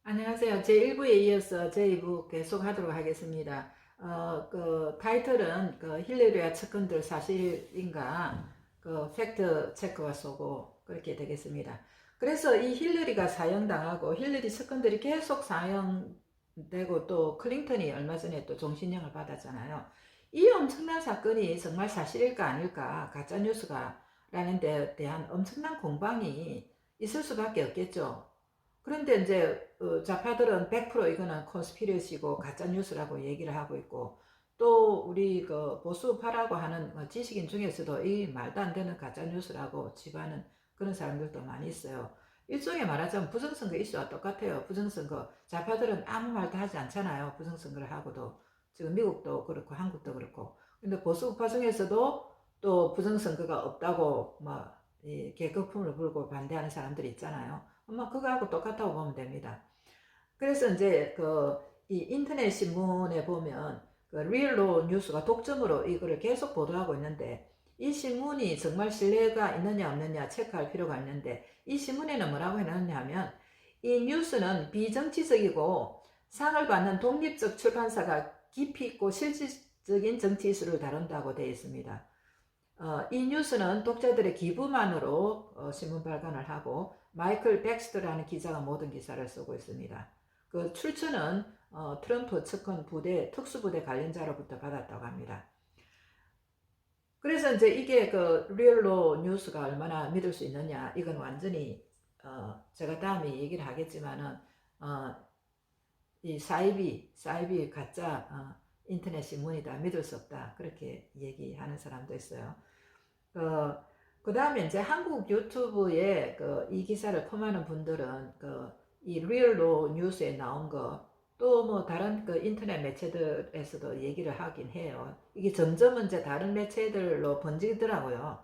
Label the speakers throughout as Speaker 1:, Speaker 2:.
Speaker 1: 안녕하세요. 제1부에 이어서 제2부 계속 하도록 하겠습니다. 타이틀은 힐러리와 측근들 사실인가 팩트 체크와 쏘고 그렇게 되겠습니다. 그래서 이 힐러리가 사형당하고 힐러리 측근들이 계속 사형되고 또 클린턴이 얼마 전에 또 종신형을 받았잖아요. 이 엄청난 사건이 정말 사실일까 아닐까 가짜뉴스가 라는 데 대한 엄청난 공방이 있을 수밖에 없겠죠. 그런데 이제 좌파들은 100% 이거는 컨스피러시고 가짜 뉴스라고 얘기를 하고 있고, 또 우리 보수파라고 하는 지식인 중에서도 이 말도 안 되는 가짜 뉴스라고 치부하는 그런 사람들도 많이 있어요. 일종의 말하자면 부정선거 이슈와 똑같아요. 부정선거 좌파들은 아무 말도 하지 않잖아요. 부정선거를 하고도 지금 미국도 그렇고 한국도 그렇고. 근데 보수파 중에서도 또 부정선거가 없다고 개거품을 불고 반대하는 사람들이 있잖아요. 그거하고 똑같다고 보면 됩니다. 그래서 이제 이 인터넷 신문에 보면 리얼로 뉴스가 독점으로 이거를 계속 보도하고 있는데, 이 신문이 정말 신뢰가 있느냐 없느냐 체크할 필요가 있는데, 이 신문에는 뭐라고 해놨냐 하면, 이 뉴스는 비정치적이고 상을 받는 독립적 출판사가 깊이 있고 실질적인 정치 이슈를 다룬다고 되어 있습니다. 이 뉴스는 독자들의 기부만으로 신문 발간을 하고, 마이클 백스터라는 기자가 모든 기사를 쓰고 있습니다. 그 출처는 트럼프 측근 부대 특수부대 관련자로부터 받았다고 합니다. 그래서 이제 이게 리얼로 뉴스가 얼마나 믿을 수 있느냐, 이건 완전히 제가 다음에 얘기를 하겠지만은 이 사이비 가짜 인터넷 신문이다, 믿을 수 없다, 그렇게 얘기하는 사람도 있어요. 그 다음에 이제 한국 유튜브에 이 기사를 펌하는 분들은 이 리얼로 뉴스에 나온 거, 또 뭐 다른 인터넷 매체들에서도 얘기를 하긴 해요. 이게 점점 이제 다른 매체들로 번지더라고요.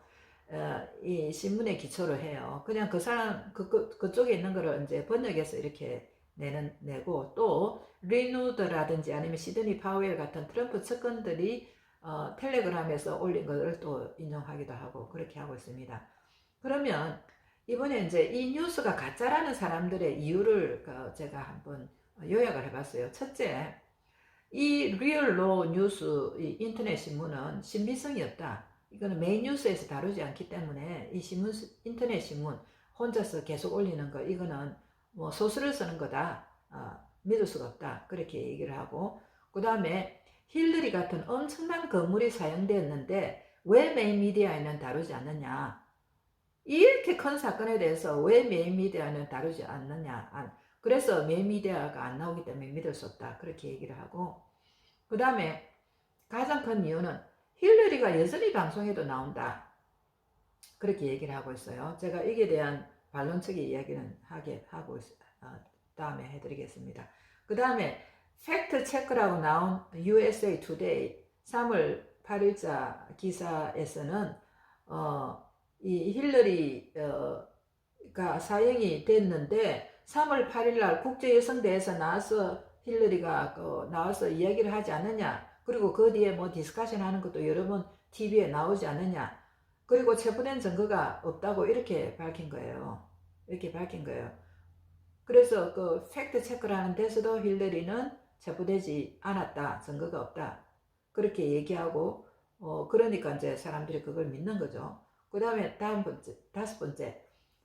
Speaker 1: 이 신문에 기초로 해요. 그냥 그 사람 그쪽에 있는 거를 이제 번역해서 이렇게 내고, 또 리누드라든지 아니면 시드니 파웰 같은 트럼프 측근들이 텔레그램에서 올린 것을 또 인용하기도 하고 그렇게 하고 있습니다. 그러면 이번에 이제 이 뉴스가 가짜라는 사람들의 이유를 제가 한번 요약을 해봤어요. 첫째, 이 리얼로 뉴스, 이 인터넷 신문은 신빙성이 없다. 이거는 메인 뉴스에서 다루지 않기 때문에 이 신문, 인터넷 신문 혼자서 계속 올리는 거, 이거는 뭐 소설을 쓰는 거다. 믿을 수가 없다. 그렇게 얘기를 하고, 그 다음에 힐러리 같은 엄청난 건물이 사용되었는데 왜 메인 미디어에는 다루지 않느냐. 이렇게 큰 사건에 대해서 왜 메인 미디어는 다루지 않느냐. 그래서 메인 미디어가 안 나오기 때문에 믿을 수 없다. 그렇게 얘기를 하고, 그 다음에 가장 큰 이유는 힐러리가 여전히 방송에도 나온다. 그렇게 얘기를 하고 있어요. 제가 이게 대한 반론적인 이야기는 하고 다음에 해드리겠습니다. 그 다음에 팩트 체크라고 나온 USA Today 3월 8일자 기사에서는 이 힐러리가 사형이 됐는데 3월 8일날 국제여성대회에서 나와서 힐러리가 나와서 이야기를 하지 않느냐, 그리고 그 뒤에 뭐 디스커션 하는 것도 여러 번 TV에 나오지 않느냐, 그리고 체포된 증거가 없다고 이렇게 밝힌 거예요. 이렇게 밝힌 거예요. 그래서 팩트 체크를 하는 데서도 힐러리는 체포되지 않았다, 증거가 없다, 그렇게 얘기하고, 그러니까 이제 사람들이 그걸 믿는 거죠. 그 다음에 다섯 번째,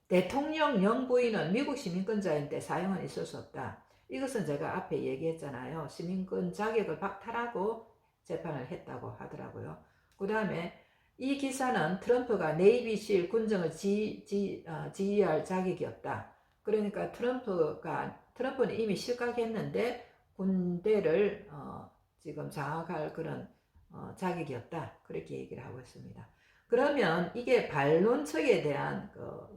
Speaker 1: 대통령 영부인은 미국 시민권자인데 사형은 있을 수 없다. 이것은 제가 앞에 얘기했잖아요. 시민권 자격을 박탈하고 재판을 했다고 하더라고요. 그 다음에 이 기사는 트럼프가 네이비실 군정을 지휘할 자격이 없다. 그러니까 트럼프는 이미 실각했는데 군대를 지금 장악할 그런 자격이 없다. 그렇게 얘기를 하고 있습니다. 그러면 이게 반론척에 대한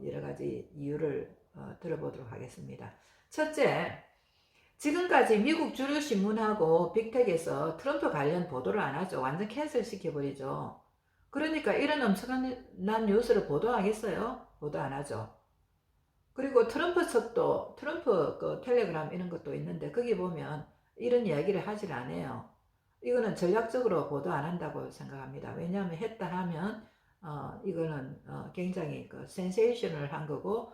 Speaker 1: 여러 가지 이유를 들어보도록 하겠습니다. 첫째, 지금까지 미국 주류 신문하고 빅텍에서 트럼프 관련 보도를 안 하죠. 완전 캔슬 시켜버리죠. 그러니까 이런 엄청난 뉴스를 보도하겠어요? 보도 안 하죠. 그리고 트럼프 측도, 트럼프 텔레그램 이런 것도 있는데 거기 보면 이런 이야기를 하질 않아요. 이거는 전략적으로 보도 안 한다고 생각합니다. 왜냐하면 했다 하면 이거는 굉장히 센세이션을 한 거고,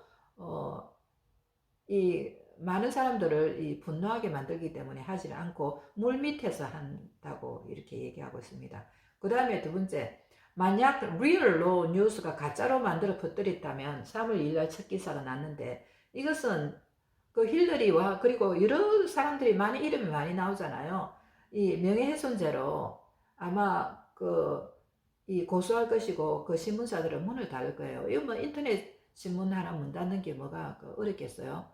Speaker 1: 이 많은 사람들을 이 분노하게 만들기 때문에 하지 않고 물 밑에서 한다고 이렇게 얘기하고 있습니다. 그 다음에 두 번째, 만약 리얼로 뉴스가 가짜로 만들어 퍼뜨렸다면 3월 2일 첫 기사가 났는데 이것은 그 힐러리와 그리고 여러 사람들이 많이 이름이 많이 나오잖아요. 이 명예훼손죄로 아마 이 고소할 것이고 그 신문사들은 문을 닫을 거예요. 이거 뭐 인터넷 신문 하나 문 닫는 게 뭐가 어렵겠어요?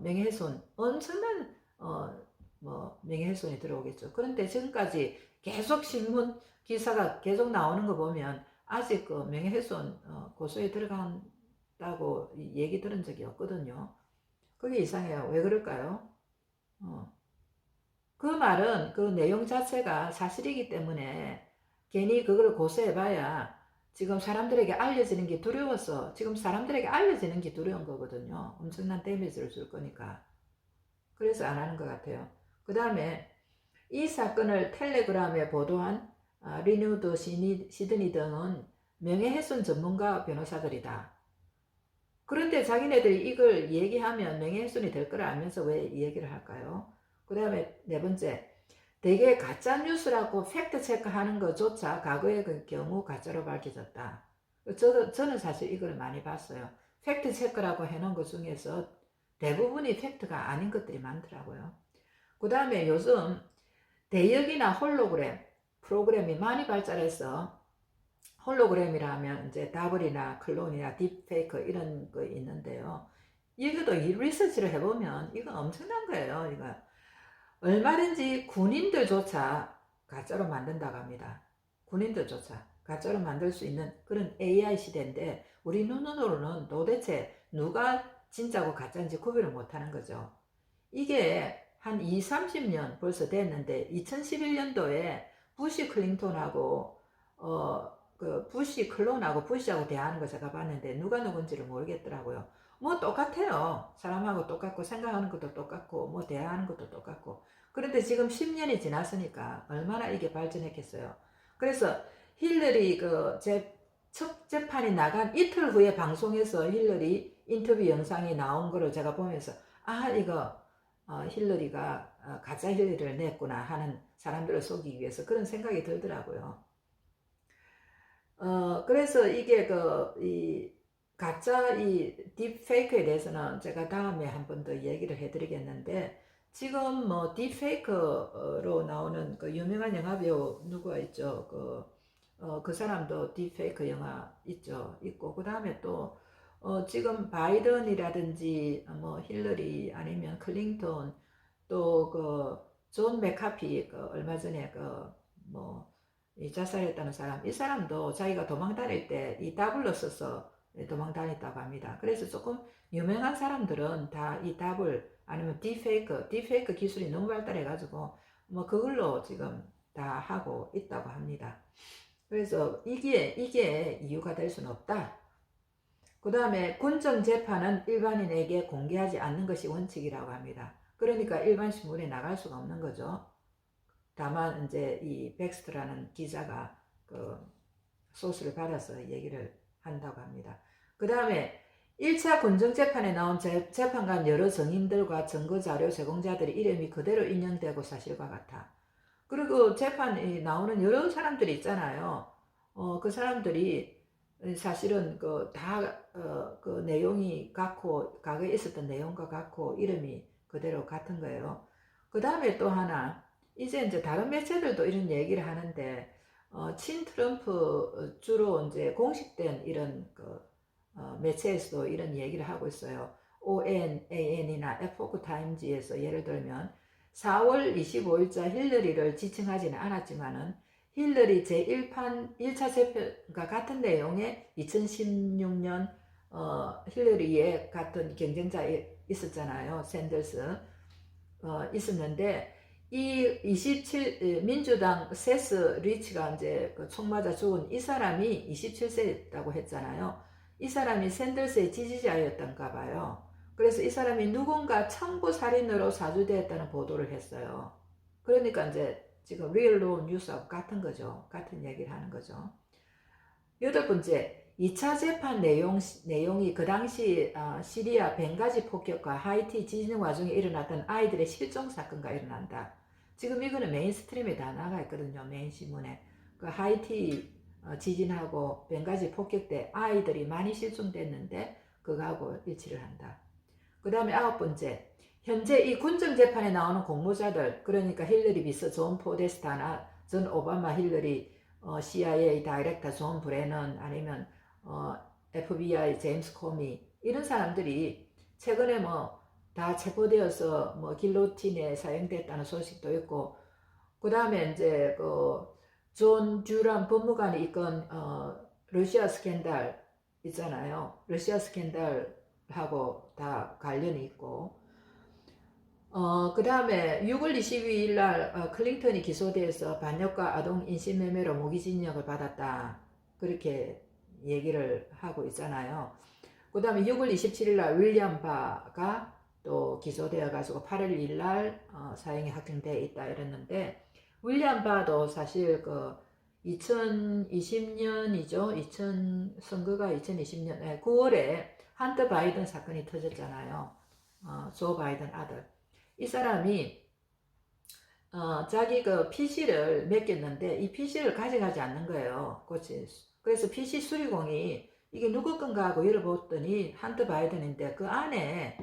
Speaker 1: 명예훼손 엄청난 뭐 명예훼손이 들어오겠죠. 그런데 지금까지 계속 신문 기사가 계속 나오는 거 보면 아직 그 명예훼손 고소에 들어간다고 얘기 들은 적이 없거든요. 그게 이상해요. 왜 그럴까요? 그 말은 그 내용 자체가 사실이기 때문에 괜히 그걸 고소해봐야 지금 사람들에게 알려지는 게 두려워서 지금 사람들에게 알려지는 게 두려운 거거든요. 엄청난 데미지를 줄 거니까. 그래서 안 하는 것 같아요. 그 다음에 이 사건을 텔레그램에 보도한 리뉴드 시드니 등은 명예훼손 전문가 변호사들이다. 그런데 자기네들이 이걸 얘기하면 명예훼손이 될 걸 알면서 왜 이 얘기를 할까요? 그 다음에 네 번째, 대개 가짜뉴스라고 팩트 체크하는 것조차 과거의 그 경우 가짜로 밝혀졌다. 저는 사실 이걸 많이 봤어요. 팩트 체크라고 해놓은 것 중에서 대부분이 팩트가 아닌 것들이 많더라고요. 그 다음에 요즘 대역이나 홀로그램 프로그램이 많이 발달해서 홀로그램이라 하면 이제 다블이나 클론이나 딥페이크 이런 거 있는데요. 이것도 이 리서치를 해보면 이거 엄청난 거예요. 이거 얼마든지 군인들조차 가짜로 만든다고 합니다. 군인들조차 가짜로 만들 수 있는 그런 AI 시대인데 우리 눈으로는 도대체 누가 진짜고 가짜인지 구별을 못하는 거죠. 이게 한 20, 30년 벌써 됐는데 2011년도에 부시 클린턴하고 그 부시 클론하고 부시하고 대화하는 거 제가 봤는데 누가 누군지를 모르겠더라고요. 뭐 똑같아요. 사람하고 똑같고 생각하는 것도 똑같고 뭐 대화하는 것도 똑같고. 그런데 지금 10년이 지났으니까 얼마나 이게 발전했겠어요. 그래서 힐러리 첫 재판이 나간 이틀 후에 방송에서 힐러리 인터뷰 영상이 나온 거를 제가 보면서 이거 힐러리가 가짜 힐러리를 냈구나 하는 사람들을 속이기 위해서 그런 생각이 들더라고요. 그래서 이게 이 가짜 이 딥페이크에 대해서는 제가 다음에 한 번 더 얘기를 해드리겠는데 지금 뭐 딥페이크로 나오는 그 유명한 영화배우 누가 있죠? 그 사람도 딥페이크 영화 있고 그 다음에 또 지금 바이든이라든지 뭐 힐러리 아니면 클린턴 또 존 맥카피 얼마 전에 이 자살했다는 사람, 이 사람도 자기가 도망 다닐 때 이 답을 써서 도망 다녔다고 합니다. 그래서 조금 유명한 사람들은 다 이 답을 아니면 딥페이크 기술이 너무 발달해가지고 뭐 그걸로 지금 다 하고 있다고 합니다. 그래서 이게 이유가 될 수는 없다. 그 다음에 군정 재판은 일반인에게 공개하지 않는 것이 원칙이라고 합니다. 그러니까 일반 신문에 나갈 수가 없는 거죠. 다만 이제 이 백스트라는 기자가 그 소스를 받아서 얘기를 한다고 합니다. 그 다음에 1차 군정재판에 나온 재판관 여러 증인들과 증거자료 제공자들의 이름이 그대로 인용되고 사실과 같아. 그리고 재판이 나오는 여러 사람들이 있잖아요. 그 사람들이 사실은 그 내용이 같고 과거에 있었던 내용과 같고 이름이 그대로 같은 거예요. 그 다음에 또 하나 이제 다른 매체들도 이런 얘기를 하는데 친 트럼프 주로 이제 공식된 이런 매체에서도 이런 얘기를 하고 있어요. ONAN이나 에포크 타임즈에서 예를 들면 4월 25일자 힐러리를 지칭하지는 않았지만은 힐러리 제1판 1차 재판과 같은 내용의 2016년 힐러리의 같은 경쟁자 있었잖아요. 샌더스 있었는데 이 27 민주당 세스 리치가 이제 총 맞아 죽은 이 사람이 27세였다고 했잖아요. 이 사람이 샌더스의 지지자였던가 봐요. 그래서 이 사람이 누군가 청부 살인으로 사주되었다는 보도를 했어요. 그러니까 이제 지금 리얼로 뉴스하고 같은 거죠. 같은 얘기를 하는 거죠. 여덟 번째, 2차 재판 내용이 그 당시 시리아 벵가지 폭격과 하이티 지진 와중에 일어났던 아이들의 실종 사건과 일어난다. 지금 이거는 메인스트림에 다 나가 있거든요. 메인 신문에. 그 하이티 지진하고 벵가지 폭격 때 아이들이 많이 실종됐는데 그거하고 일치를 한다. 그 다음에 9번째. 현재 이 군정재판에 나오는 공모자들, 그러니까 힐러리 비서 존 포데스타나 전 오바마 힐러리 CIA 다이렉터 존 브레넌 아니면 FBI 제임스 코미 이런 사람들이 최근에 뭐 다 체포되어서 뭐 길로틴에 사형됐다는 소식도 있고, 그 다음에 이제 그 존 듀란 법무관이 이건 러시아 스캔들 있잖아요. 러시아 스캔들하고 다 관련이 있고, 그 다음에 6월 22일 날 클린턴이 기소돼서 반역과 아동 인신매매로 무기징역을 받았다. 그렇게 얘기를 하고 있잖아요. 그 다음에 6월 27일 날 윌리엄 바가 또 기소되어 가지고 8월 1일 날 사형이 확정되어 있다 이랬는데, 윌리엄 바도 사실 그 2020년이죠. 선거가 2020년 9월에 헌터 바이든 사건이 터졌잖아요. 조 바이든 아들. 이 사람이 자기 그 PC를 맡겼는데 이 PC를 가져가지 않는 거예요. 그래서 PC 수리공이 이게 누구 건가 하고 열어봤더니 헌터 바이든인데 그 안에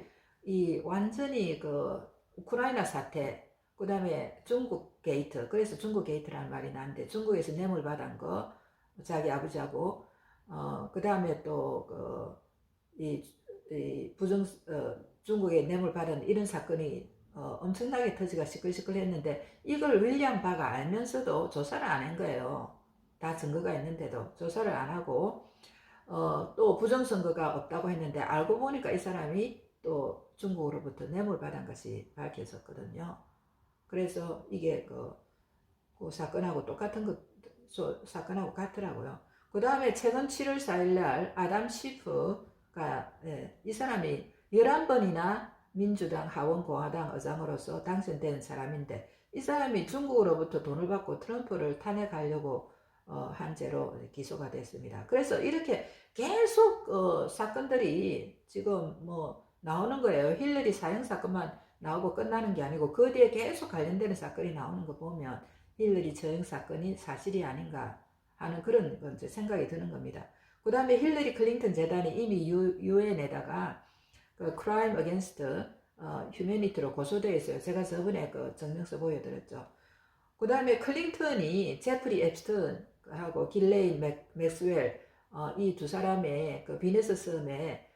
Speaker 1: 이 완전히 그 우크라이나 사태, 그 다음에 중국 게이트, 그래서 중국 게이트라는 말이 나는데 중국에서 뇌물 받은 거 자기 아버지하고 그 다음에 또 중국에 뇌물 받은 이런 사건이 엄청나게 터지가 시끌시끌했는데 이걸 윌리엄 바가 알면서도 조사를 안 한 거예요. 다 증거가 있는데도 조사를 안 하고 또 부정선거가 없다고 했는데 알고 보니까 이 사람이 또 중국으로부터 뇌물 받은 것이 밝혀졌거든요. 그래서 이게 그 사건하고 똑같은 사건하고 같더라고요. 그 다음에 최근 7월 4일 날 아담 시프가 이 사람이 11번이나 민주당 하원공화당 의장으로서 당선된 사람인데 이 사람이 중국으로부터 돈을 받고 트럼프를 탄핵하려고 한 죄로 기소가 됐습니다. 그래서 이렇게 계속 사건들이 지금 뭐 나오는 거예요. 힐러리 사형 사건만 나오고 끝나는 게 아니고 그 뒤에 계속 관련되는 사건이 나오는 거 보면 힐러리 처형 사건이 사실이 아닌가 하는 그런 생각이 드는 겁니다. 그 다음에 힐러리 클린턴 재단이 이미 유엔에다가 그 크라임 어게인스트 휴머니티로 고소되어 있어요. 제가 저번에 그 증명서 보여드렸죠. 그 다음에 클린턴이 제프리 앱스턴하고 길레인 맥스웰 이 두 사람의 그 비너스 섬에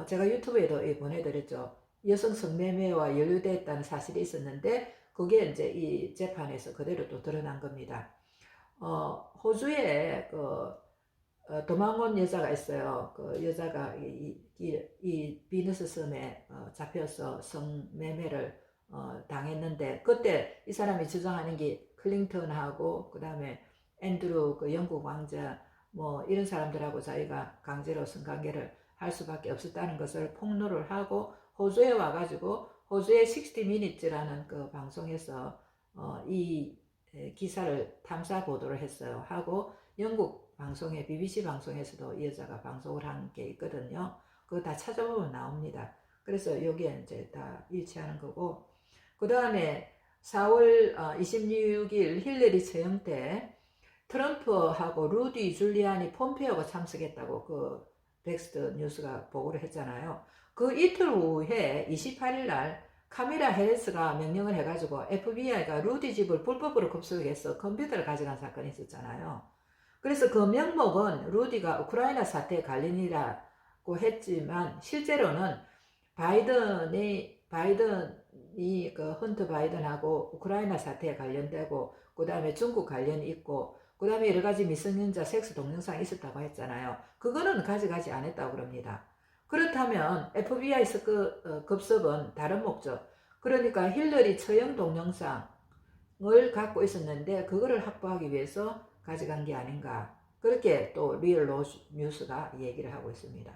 Speaker 1: 제가 유튜브에도 보내드렸죠. 여성 성매매와 연루됐다는 사실이 있었는데 그게 이제 이 재판에서 그대로 또 드러난 겁니다. 호주에 도망온 여자가 있어요. 그 여자가 이 비너스 섬에 잡혀서 성매매를 당했는데 그때 이 사람이 주장하는 게 클린턴하고 그 다음에 앤드루 그 영국 왕자 뭐 이런 사람들하고 자기가 강제로 성관계를 할 수밖에 없었다는 것을 폭로를 하고 호주에 와가지고 호주의 60minutes라는 그 방송에서 이 기사를 탐사 보도를 했어요. 하고 영국 방송에 BBC 방송에서도 이 여자가 방송을 한 게 있거든요. 그거 다 찾아보면 나옵니다. 그래서 여기에 이제 다 일치하는 거고, 그 다음에 4월 26일 힐러리 처형 때 트럼프하고 루디 줄리아니 폼페오가 참석했다고 그 텍스트 뉴스가 보고를 했잖아요. 그 이틀 후에 28일 날 카미라 해리스가 명령을 해가지고 FBI가 루디 집을 불법으로 급속해서 컴퓨터를 가져간 사건이 있었잖아요. 그래서 그 명목은 루디가 우크라이나 사태에 관련이라고 했지만 실제로는 바이든이 그 헌터 바이든하고 우크라이나 사태에 관련되고 그 다음에 중국 관련이 있고 그 다음에 여러 가지 미성년자 섹스 동영상이 있었다고 했잖아요. 그거는 가져가지 않았다고 그럽니다. 그렇다면 FBI 급습은 다른 목적, 그러니까 힐러리 처형 동영상을 갖고 있었는데 그거를 확보하기 위해서 가져간 게 아닌가, 그렇게 또 리얼 뉴스가 얘기를 하고 있습니다.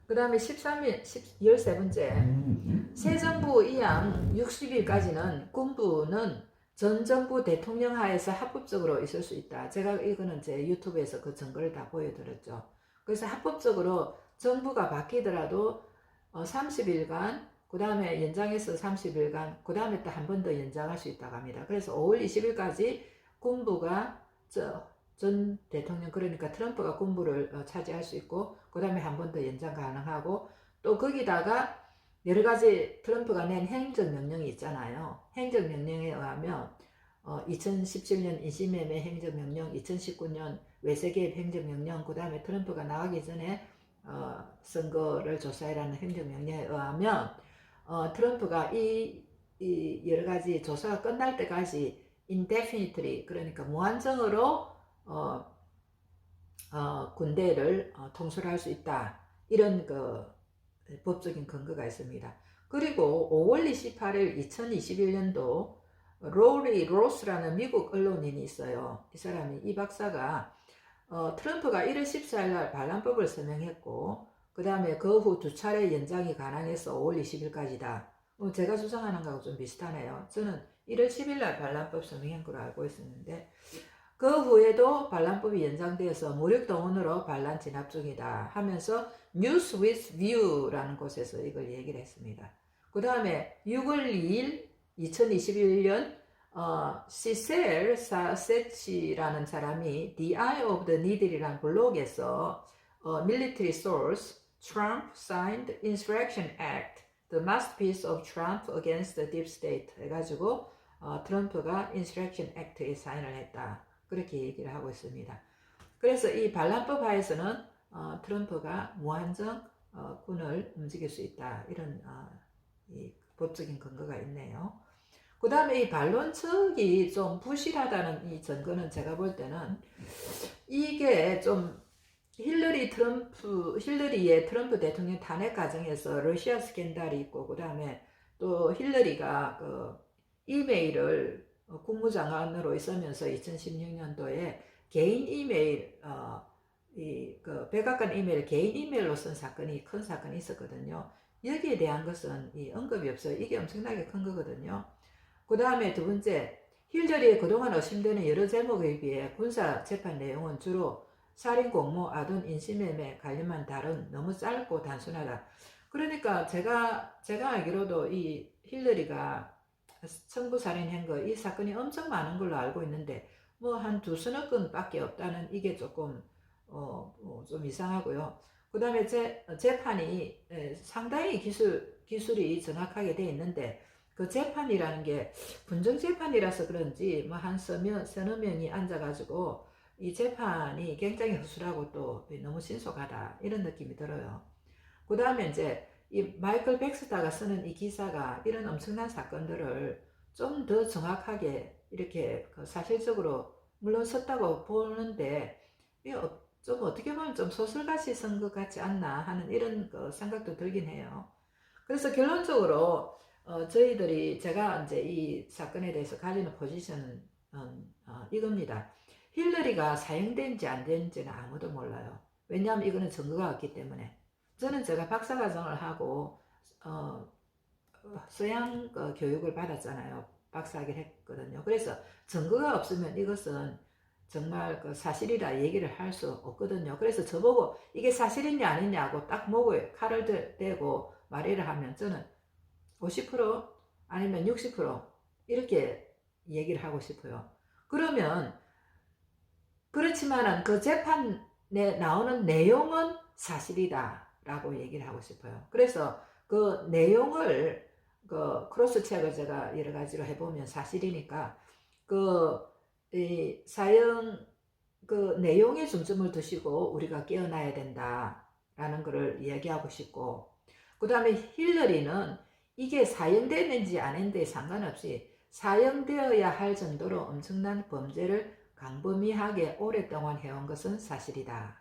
Speaker 1: 그 다음에 13번째 새 정부 이양 60일까지는 군부는 전 정부 대통령 하에서 합법적으로 있을 수 있다. 제가 이거는 제 유튜브에서 그 증거를 다 보여드렸죠. 그래서 합법적으로 정부가 바뀌더라도 30일간, 그 다음에 연장해서 30일간, 그 다음에 또 한 번 더 연장할 수 있다고 합니다. 그래서 5월 20일까지 군부가 전 대통령, 그러니까 트럼프가 군부를 차지할 수 있고, 그 다음에 한 번 더 연장 가능하고, 또 거기다가 여러 가지 트럼프가 낸 행정명령이 있잖아요. 행정명령에 의하면 2017년 인신매매 행정명령, 2019년 외세개입 행정명령, 그 다음에 트럼프가 나가기 전에 선거를 조사해라는 행정명령에 의하면 트럼프가 이 여러 가지 조사가 끝날 때까지 indefinitely, 그러니까 무한정으로 군대를 통솔할 수 있다. 이런 그 법적인 근거가 있습니다. 그리고 5월 28일 2021년도 로리 로스라는 미국 언론인이 있어요. 이 박사가 트럼프가 1월 14일 날 반란법을 서명했고, 그 다음에 그 후 두 차례 연장이 가능해서 5월 20일까지다. 제가 주장하는 거하고 좀 비슷하네요. 저는 1월 10일 날 반란법 서명한 걸로 알고 있었는데, 그 후에도 반란법이 연장되어서 무력동원으로 반란 진압 중이다 하면서 뉴스 위스 뷰라는 곳에서 이걸 얘기를 했습니다. 그 다음에 6월 2일 2021년 시셀 사세치라는 사람이 The Eye of the Needle이라는 블로그에서 Military Source, Trump signed Insurrection Act, the masterpiece of Trump against the deep state 해가지고 트럼프가 Insurrection Act에 사인을 했다. 그렇게 얘기를 하고 있습니다. 그래서 이 반란법 하에서는 트럼프가 무한정 군을 움직일 수 있다. 이런 이 법적인 근거가 있네요. 그 다음에 이 반론 측이 좀 부실하다는 이 증거는 제가 볼 때는 이게 좀 힐러리의 트럼프 대통령 탄핵 과정에서 러시아 스캔들이 있고, 그 다음에 또 힐러리가 그 이메일을 국무장관으로 있으면서 2016년도에 개인 이메일, 그 백악관 이메일 개인 이메일로 쓴 사건이 큰 사건이 있었거든요. 여기에 대한 것은 언급이 없어요. 이게 엄청나게 큰 거거든요. 그 다음에 두 번째, 힐러리의 그동안 의심되는 여러 제목에 비해 군사 재판 내용은 주로 살인, 공모, 아둔, 인신매매 관련만 다룬 너무 짧고 단순하다. 그러니까 제가 알기로도 이 힐러리가 청부 살인한 거, 이 사건이 엄청 많은 걸로 알고 있는데 뭐 한 두서너 건밖에 없다는 이게 조금 좀 이상하고요. 그 다음에 재판이 상당히 기술이 정확하게 돼 있는데, 그 재판이라는 게 분정 재판이라서 그런지 뭐 한 서너 명이 앉아가지고 이 재판이 굉장히 허술하고 또 너무 신속하다, 이런 느낌이 들어요. 그 다음에 이제 이 마이클 백스터가 쓰는 이 기사가 이런 엄청난 사건들을 좀 더 정확하게 이렇게 그 사실적으로 물론 썼다고 보는데, 좀 어떻게 보면 좀 소설같이 쓴 것 같지 않나 하는 이런 그 생각도 들긴 해요. 그래서 결론적으로 제가 이제 이 사건에 대해서 가지는 포지션은 이겁니다. 힐러리가 사형된지 안 된지는 아무도 몰라요. 왜냐하면 이거는 증거가 없기 때문에. 저는 제가 박사과정을 하고 서양 교육을 받았잖아요. 박사학위를 했거든요. 그래서 증거가 없으면 이것은 정말 그 사실이라 얘기를 할 수 없거든요. 그래서 저보고 이게 사실이냐 아니냐고 딱 목에 칼을 대고 말을 하면 저는 50% 아니면 60% 이렇게 얘기를 하고 싶어요. 그러면 그렇지만은 그 재판에 나오는 내용은 사실이다 라고 얘기를 하고 싶어요. 그래서 그 내용을 그 크로스 체크를 제가 여러 가지로 해보면 사실이니까 이 사형 그 내용에 중점을 두시고 우리가 깨어나야 된다라는 것을 이야기하고 싶고, 그 다음에 힐러리는 이게 사형되는지 안 했는데 상관없이 사형되어야 할 정도로 엄청난 범죄를 광범위하게 오랫동안 해온 것은 사실이다.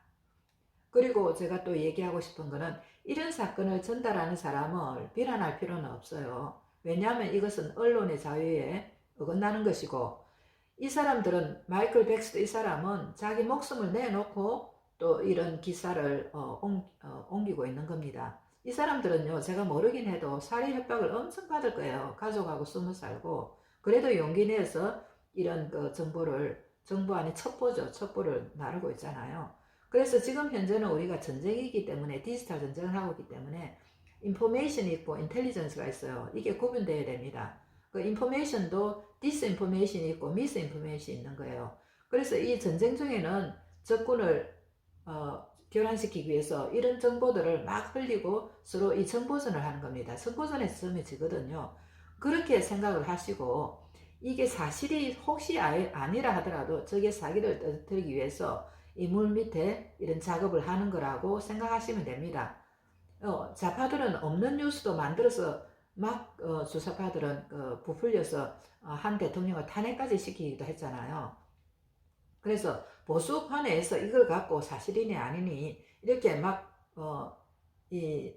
Speaker 1: 그리고 제가 또 얘기하고 싶은 거는 이런 사건을 전달하는 사람을 비난할 필요는 없어요. 왜냐하면 이것은 언론의 자유에 어긋나는 것이고, 이 사람들은 마이클 백스터 이 사람은 자기 목숨을 내놓고 또 이런 기사를 옮기고 있는 겁니다. 이 사람들은요, 제가 모르긴 해도 살해 협박을 엄청 받을 거예요. 가족하고 숨어 살고. 그래도 용기 내서 이런 그 정보 안에 첩보죠. 첩보를 나르고 있잖아요. 그래서 지금 현재는 우리가 전쟁이기 때문에 디지털 전쟁을 하고 있기 때문에 인포메이션이 있고 인텔리전스가 있어요. 이게 구분되어야 됩니다. 그 인포메이션도 디스인포메이션이 있고 미스인포메이션이 있는 거예요. 그래서 이 전쟁 중에는 적군을 교란시키기 위해서 이런 정보들을 막 흘리고 서로 이 정보전을 하는 겁니다. 정보전에서 점이 지거든요. 그렇게 생각을 하시고 이게 사실이 혹시 아니라 하더라도 적의 사기를 떨어뜨리기 위해서 이 물 밑에 이런 작업을 하는 거라고 생각하시면 됩니다. 좌파들은 없는 뉴스도 만들어서 막 주사파들은 부풀려서 한 대통령을 탄핵까지 시키기도 했잖아요. 그래서 보수파 내에서 이걸 갖고 사실이니 아니니 이렇게 이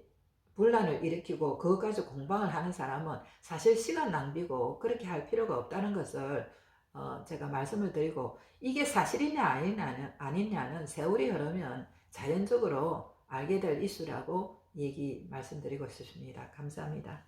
Speaker 1: 분란을 일으키고 그것 가지고 공방을 하는 사람은 사실 시간 낭비고 그렇게 할 필요가 없다는 것을 제가 말씀을 드리고 이게 사실이냐 아니냐는 세월이 흐르면 자연적으로 알게 될 이슈라고 말씀드리고 싶습니다. 감사합니다.